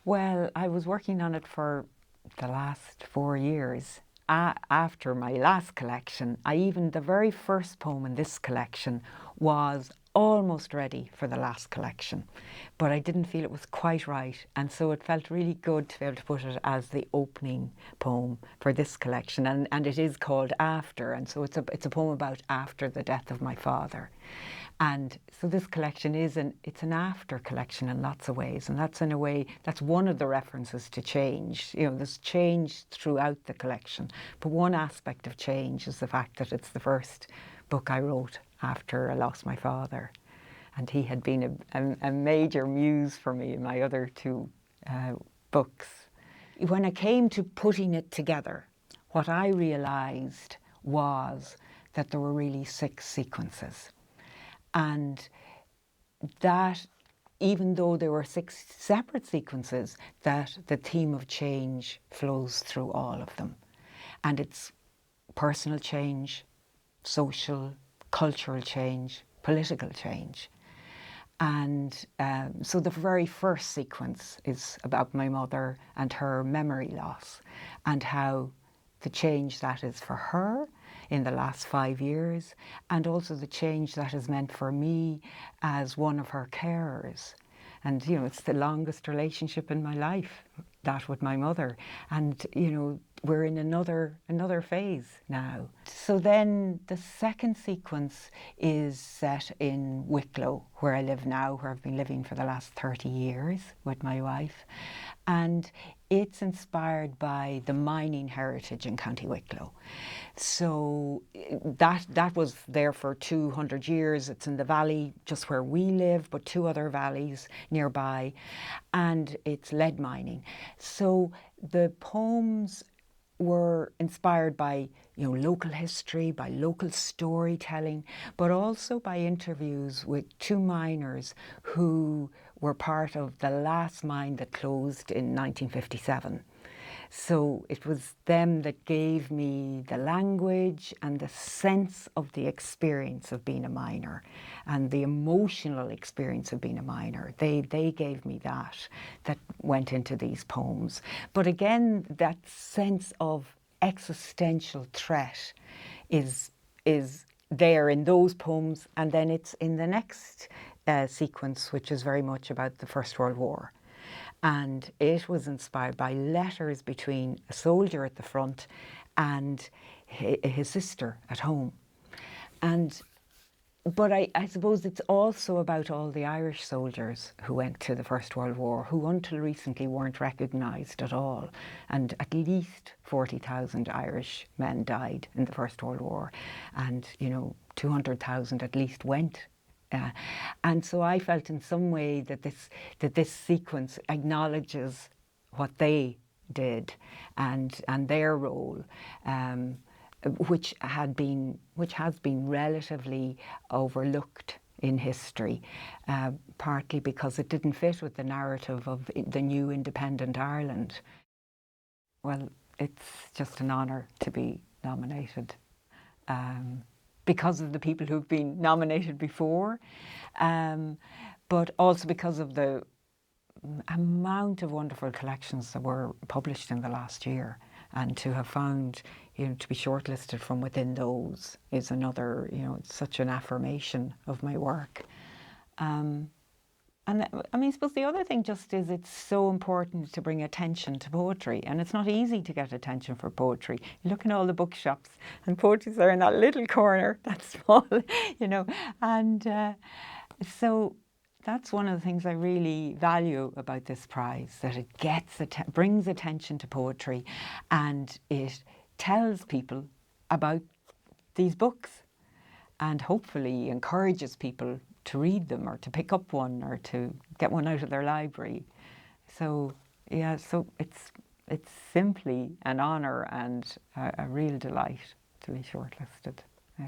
Well, I was working on it for the last 4 years. After my last collection, the very first poem in this collection was almost ready for the last collection, but I didn't feel it was quite right. And so it felt really good to be able to put it as the opening poem for this collection. And it is called After. And so it's a poem about after the death of my father. And so this collection it's an after collection in lots of ways. And that's in a way, that's one of the references to change. You know, there's change throughout the collection. But one aspect of change is the fact that it's the first book I wrote after I lost my father. And he had been a major muse for me in my other two books. When it came to putting it together, what I realised was that there were really 6 sequences. And that, even though there were 6 separate sequences, that the theme of change flows through all of them. And it's personal change, social, cultural change, political change. And so the very first sequence is about my mother and her memory loss, and how the change that is for her in the last 5 years, and also the change that has meant for me as one of her carers. And, you know, it's the longest relationship in my life, that with my mother. And, you know, we're in another phase now. So then the second sequence is set in Wicklow, where I live now, where I've been living for the last 30 years with my wife. And it's inspired by the mining heritage in County Wicklow. So that was there for 200 years. It's in the valley just where we live, but 2 other valleys nearby, and it's lead mining. So the poems were inspired by, you know, local history, by local storytelling, but also by interviews with 2 miners who were part of the last mine that closed in 1957. So it was them that gave me the language and the sense of the experience of being a miner and the emotional experience of being a miner. They gave me that went into these poems. But again, that sense of existential threat is there in those poems, and then it's in the next sequence, which is very much about the First World War. And it was inspired by letters between a soldier at the front and his sister at home. But I suppose it's also about all the Irish soldiers who went to the First World War, who until recently weren't recognised at all. And at least 40,000 Irish men died in the First World War. And, you know, 200,000 at least went. And so I felt in some way that this sequence acknowledges what they did and their role, which has been relatively overlooked in history, partly because it didn't fit with the narrative of the new independent Ireland. Well, it's just an honour to be nominated. Because of the people who've been nominated before, but also because of the amount of wonderful collections that were published in the last year, and to have found, you know, to be shortlisted from within those is another, you know, it's such an affirmation of my work. And I mean, I suppose the other thing just is it's so important to bring attention to poetry, and it's not easy to get attention for poetry. You look in all the bookshops and poetry's there in that little corner, that small, you know, and so that's one of the things I really value about this prize, that it brings attention to poetry, and it tells people about these books, and hopefully encourages people to read them or to pick up one or to get one out of their library. So yeah, so it's simply an honour and a real delight to be shortlisted. Yeah.